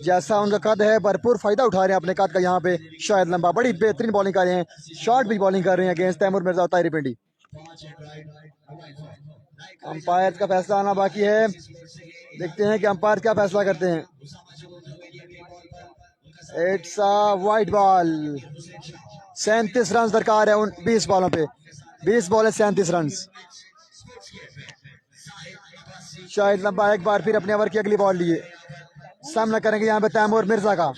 जैसा उनका कद है भरपूर फायदा उठा रहे हैं अपने कद का यहाँ पे शाहिद लंबा। बड़ी बेहतरीन बॉलिंग कर रहे हैं, शॉर्ट भी बॉलिंग कर रहे हैं अगेंस्ट तैमूर मिर्जा और ताहिर पिंडी। अंपायर का फैसला आना बाकी है, देखते हैं कि अंपायर क्या फैसला करते हैं। It's a white ball, 37 run दरकार है उन 20 बॉलों पे। 20 बॉल है 37 रन। शाहिद लंबा एक बार फिर अपने ओवर की अगली बॉल लिए, सामना करेंगे यहाँ पे तैमूर मिर्जा का।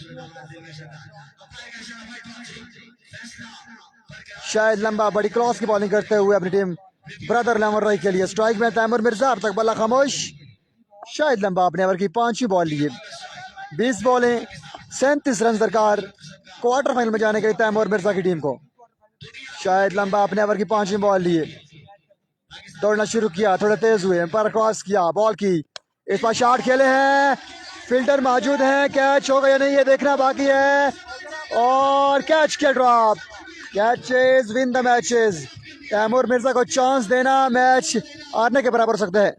शाहिद लंबा बड़ी क्रॉस की बॉलिंग करते हुए अपनी टीम ब्रदर लेमन रॉय के लिए। स्ट्राइक में तैमूर मिर्जा, अब तक बल्ला खामोश। शाहिद लंबा अपने ओवर की 5वीं बॉल लिए। 20 बॉलें 37 रन दरकार क्वार्टर फाइनल में जाने के लिए तैमूर मिर्जा की टीम को। शाहिद लंबा अपने ओवर की 5वीं बॉल लिए, दौड़ना शुरू किया, थोड़े तेज हुए, पर क्रॉस किया, बॉल की इस बार शॉट खेले हैं, फील्डर मौजूद हैं, कैच होगा या नहीं ये देखना बाकी है। और कैच किया drop. Catches win the matches. Taimur Mirza को चांस देना मैच हारने के बराबर हो सकता है।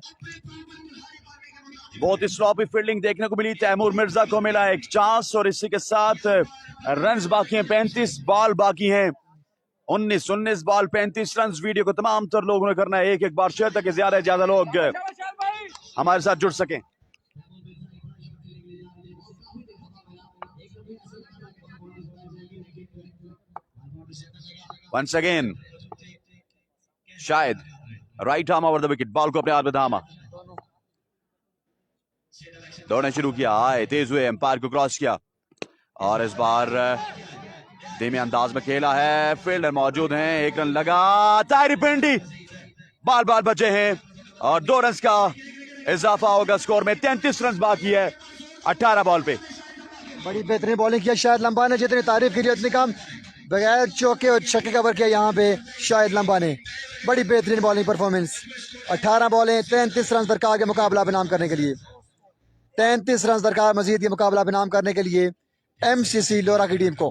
बहुत ही स्लॉपी फील्डिंग देखने को मिली, तैमूर मिर्जा को मिला एक चांस और इसी के साथ रन्स बाकी हैं 35 बॉल बाकी हैं 19 बॉल 35 रन। वीडियो को तमाम तर लोगों ने करना है एक बार शेयर ताकि ज्यादा लोग हमारे साथ जुड़ सकें। वंस अगेन शायद right arm over the wicket, ball को अपने हाथ में थामा, दौड़ना शुरू किया, आए तेज हुए, एम्पायर को क्रॉस किया और इस बार धीमे अंदाज में खेला है, फील्डर मौजूद हैं, 1 रन लगा, ताहिर पिंडी बाल बचे हैं और 2 रन का इजाफा होगा स्कोर में। 33 रन बाकी है 18 बॉल पे। बड़ी बेहतरीन बॉलिंग किया शाहिद लंबा ने, जितनी तारीफ की उतनी कम। बगैर चौके और छक्के कवर किया यहाँ पे शाहिद लंबा ने, बड़ी बेहतरीन बॉलिंग परफॉर्मेंस। 18 बॉलें 33 रन दरकार के मुकाबला बनाम करने के लिए, 33 रन दरकार मजीद ये मुकाबला बनाम करने के लिए MCC लोरा की टीम को।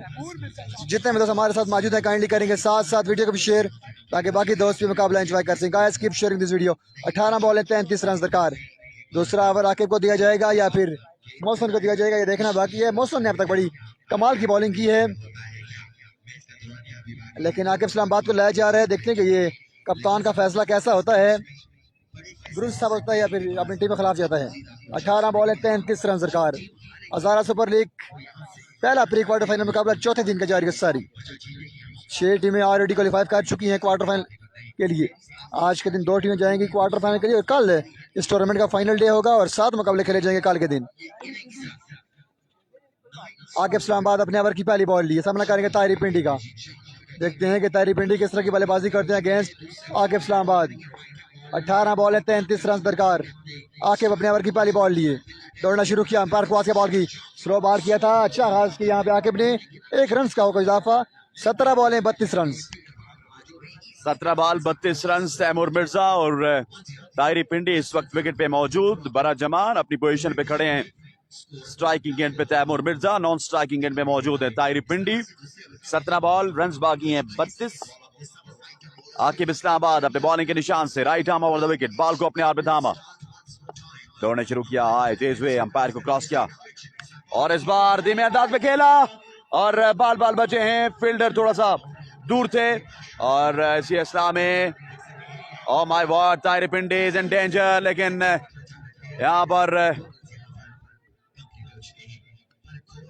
जितने में दोस्त हमारे साथ मौजूद हैं काइंडली करेंगे साथ वीडियो को भी शेयर ताकि बाकी दोस्त भी मुकाबला एंजॉय कर सकें। Guys keep sharing this video. 18 बॉलें 33 run दरकार। दूसरा ओवर आकिब को दिया जाएगा या फिर मौसम को दिया जाएगा, ये देखना बाकी है। मौसम ने अब तक बड़ी कमाल की बॉलिंग की है, लेकिन आकिब इस्लामाबाद को लाया जा रहा है। देखते हैं कि ये कप्तान का फैसला कैसा होता है, दुरुस्त साबित होता है या फिर अपनी टीम के खिलाफ जाता है। 18 बॉलें 33 रन दरकार। हज़ारा सुपर लीग पहला प्री क्वार्टर फाइनल मुकाबला चौथे दिन का जारी है। सारी 6 टीमें ऑलरेडी क्वालिफाई कर चुकी हैं क्वार्टर फाइनल के लिए। आज के दिन 2 टीमें जाएंगी क्वार्टर फाइनल के लिए और कल इस टूर्नामेंट का फाइनल डे होगा और 7 मुकाबले खेले जाएंगे कल के दिन। आकिब इस्लामाबाद अपने ओवर की पहली बॉल लिए, सामना करेंगे ताहिर पिंडी का। देखते हैं कि ताहिर पिंडी किस तरह की बल्लेबाजी करते हैं अगेंस्ट आकिब इस्लामाबाद। 18 बॉलें 33 रन दरकार। आकिब अपने ओवर की पहली बॉल लिए, दौड़ना शुरू किया, अंपायर को के बॉल की स्लो बार किया था, अच्छा आगाज किया यहाँ पे आकिब ने, 1 रन का होगा इजाफा। 17 बॉलें 32 run. 17 ball 32 run. Taimur Mirza और ताहिर पिंडी इस वक्त विकेट पे मौजूद, बरा जमान अपनी पोजीशन पे खड़े हैं। स्ट्राइकिंग एंड पे Taimur Mirza, non striking end पे मौजूद है ताहिर पिंडी। 17 बॉल रन बाकी हैं 32। आकिब इस्लामाबाद अपने बॉलिंग के निशान से right arm over the wicket, ball को अपने हाथ में थामा, दौड़ने शुरू किया, आए तेज हुए, अंपायर को क्रॉस किया और इस बार धीमे अंदाज में खेला और बाल बचे हैं। फील्डर थोड़ा सा दूर थे और इसी असला में oh my God Tahir Pindi is in danger, लेकिन यहाँ पर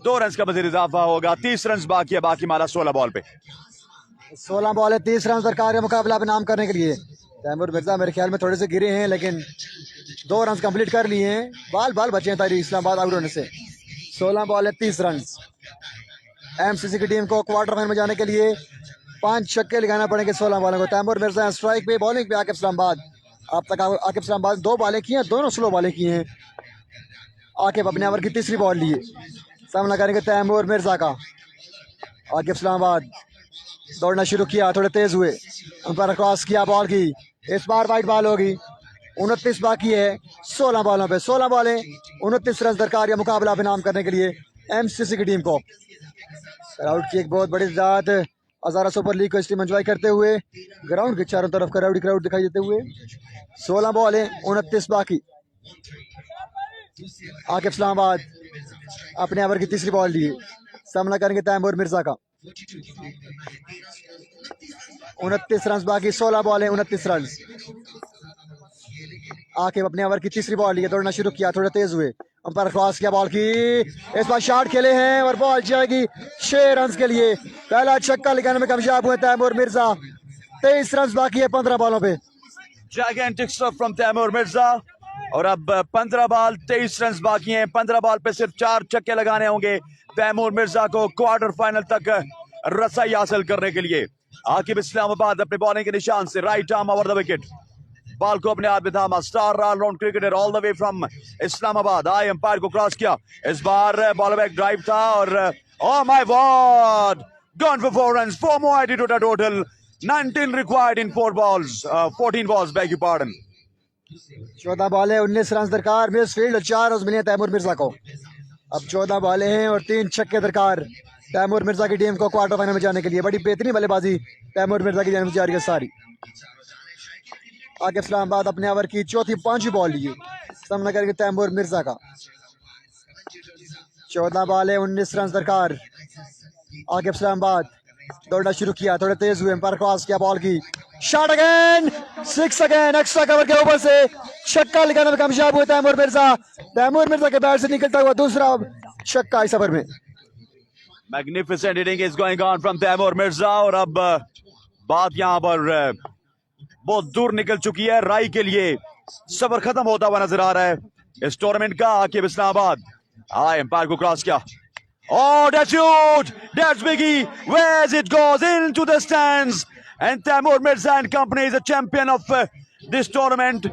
2 रन का मजीद इजाफा होगा। 30 रन बाकी है, बाकी मारा 16 बॉल पे। 16 बॉल है, 30 रन सरकार का मुकाबला नाम करने के लिए। तैमूर मिर्जा मेरे ख्याल में थोड़े से गिरे हैं, लेकिन 2 रन कंप्लीट कर लिए हैं। बाल बचे हैं तारीख इस्लामाबाद आउट होने से। 16 बॉल है, 30 रन। एमसीसी की टीम को क्वार्टर फाइनल में जाने के लिए 5 छक्के लगाना पड़ेंगे 16 बॉलों को। तैमूर मिर्जा स्ट्राइक पे, बॉलिंग पे आकिब इस्लामाबाद। अब तक आकिब इस्लामाबाद 2 बॉलें की हैं, दोनों स्लो बॉलें की हैं। आकिब अपने ओवर की तीसरी बॉल लिए, सामना करेंगे तैमूर मिर्जा का। आकिब इस्लामाबाद दौड़ना शुरू किया, थोड़े तेज हुए, अंपायर क्रॉस किया बॉल की। इस बार वाइट बॉल होगी। 29 बाकी है 16 बॉलों पे। 16 बॉलें 29 रन दरकार, या मुकाबला नाम करने के लिए एमसीसी की टीम को। क्राउड की एक बहुत बड़ी दाद हज़ारा सुपर लीग को इस टीम एंजॉय करते हुए ग्राउंड के चारों तरफ क्राउड दिखाई देते हुए। 16 बॉलें 29 बाकी। आकिब इस्लामाबाद अपने ओवर की तीसरी बॉल लिए, सामना करेंगे तैमूर मिर्जा का। 29 रन बाकी, 16 बॉलें 29 रन। आकिब अपने ओवर की तीसरी बॉल लिए, दौड़ना शुरू किया, थोड़े तेज हुए, अंपायर क्रॉस किया बॉल की। इस बार शॉट खेले हैं और बॉल जाएगी 6 रन के लिए। पहला छक्का लगाने में कामयाब हुए तैमूर मिर्जा। 23 रन बाकी है 15 बॉलों पे। जायंटिक स्ट्रोक फ्रॉम तैमूर मिर्जा और अब 15 बॉल 23 रन बाकी हैं। 15 बॉल पे सिर्फ 4 छक्के लगाने होंगे तैमूर मिर्जा को क्वार्टर फाइनल तक रसाई हासिल करने के लिए। आकिब इस्लामाबाद अपने बॉलिंग के निशान से right arm over the wicket, ball को अपने हाथ में थामा। Star allround cricketer all the way from Islamabad, आए अंपायर को क्रॉस किया। इस बार बॉल बैक ड्राइव था और oh my God, gone for 4 run, 4 more added to the total, 19 required in 4 balls, 14 balls, beg your pardon। 14 ball है 19 run दरकार, miss field और 4 run मिले तैमूर मिर्जा को। अब 14 बॉलें हैं और 3 छक्के दरकार तैमूर मिर्जा की टीम को क्वार्टर फाइनल में जाने के लिए। बड़ी बेहतरीन बल्लेबाजी तैमूर मिर्जा की जानिब से जारी है सारी। आकिब इस्लामाबाद अपने ओवर की चौथी 5वीं बॉल लिए, सामना करेंगे तैमूर मिर्जा का। 14 बॉल है 19 रन दरकार। आकिब इस्लामाबाद दौड़ना शुरू किया, थोड़े तेज हुए, अंपायर क्रॉस किया बॉल की। Shot again, 6 again, extra cover के ऊपर से छक्का लगाने में कामयाब हुए तैमूर मिर्जा। तैमूर मिर्जा के बैट से निकलता हुआ दूसरा छक्का इस ओवर में। Magnificent hitting is going on from Taimur Mirza और अब बात यहां पर बहुत दूर निकल चुकी है। राई के लिए सबर खत्म होता हुआ नजर आ रहा है इस टूर्नामेंट का। आकिब इस्लामाबाद आए, अंपायर को क्रॉस किया। Oh, that's huge! That's biggie! Where's it goes into the stands, and Taimur Mirza and company is a champion of this tournament,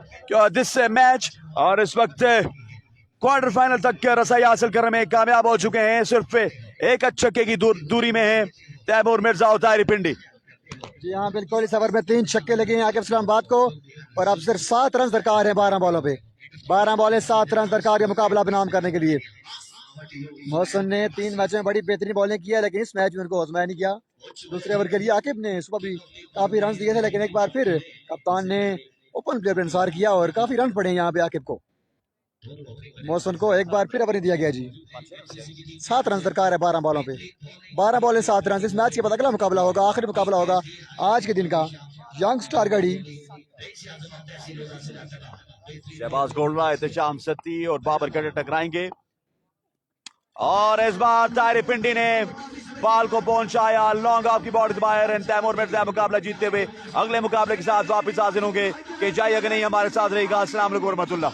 this match. और इस वक्त क्वार्टर फाइनल तक रसाई हासिल करने में कामयाब हो चुके हैं। सिर्फ एक छक्के की दूरी में है तैमूर मिर्जा और ताहिर पिंडी। जी हाँ बिल्कुल, इस ओवर में 3 छक्के लगे हैं आकिब इस्लामाबाद को और अब सिर्फ 7 रन दरकार है 12 बॉलों पे। 12 बॉलें 7 रन दरकार है मुकाबला बनाम करने के लिए। मोहसिन ने 3 मैचों में बड़ी बेहतरीन बॉलिंग किया, लेकिन इस मैच में उनको आजमाया नहीं किया। दूसरे ओवर के लिए आकिब ने सुबह भी काफी रन दिए थे, लेकिन एक बार फिर कप्तान ने ओपन प्लेयर पर इंतजार किया और काफी रन पड़े यहाँ पे आकिब को। मोहसिन को एक बार फिर ओवर नहीं दिया गया जी। 7 रन दरकार है 12 बॉलों पे। 12 बॉलें 7 रन। इस मैच के बाद अगला मुकाबला होगा, आखिरी मुकाबला होगा आज के दिन का, यंग स्टार गढ़ी शहबाज गोल्डरा, एहतशाम सत्ती और बाबर कटे टकराएंगे और इस बार ताहिर पिंडी ने बॉल को पहुंचाया लॉन्ग ऑफ की बॉडी बाहर एंड तैमूर मिर्जा मुकाबला जीतते हुए अगले मुकाबले के साथ वापस हाजिर होंगे कि जाइए अगर नहीं हमारे साथ रहेगा। अस्सलाम वालेकुम रहमतुल्लाह।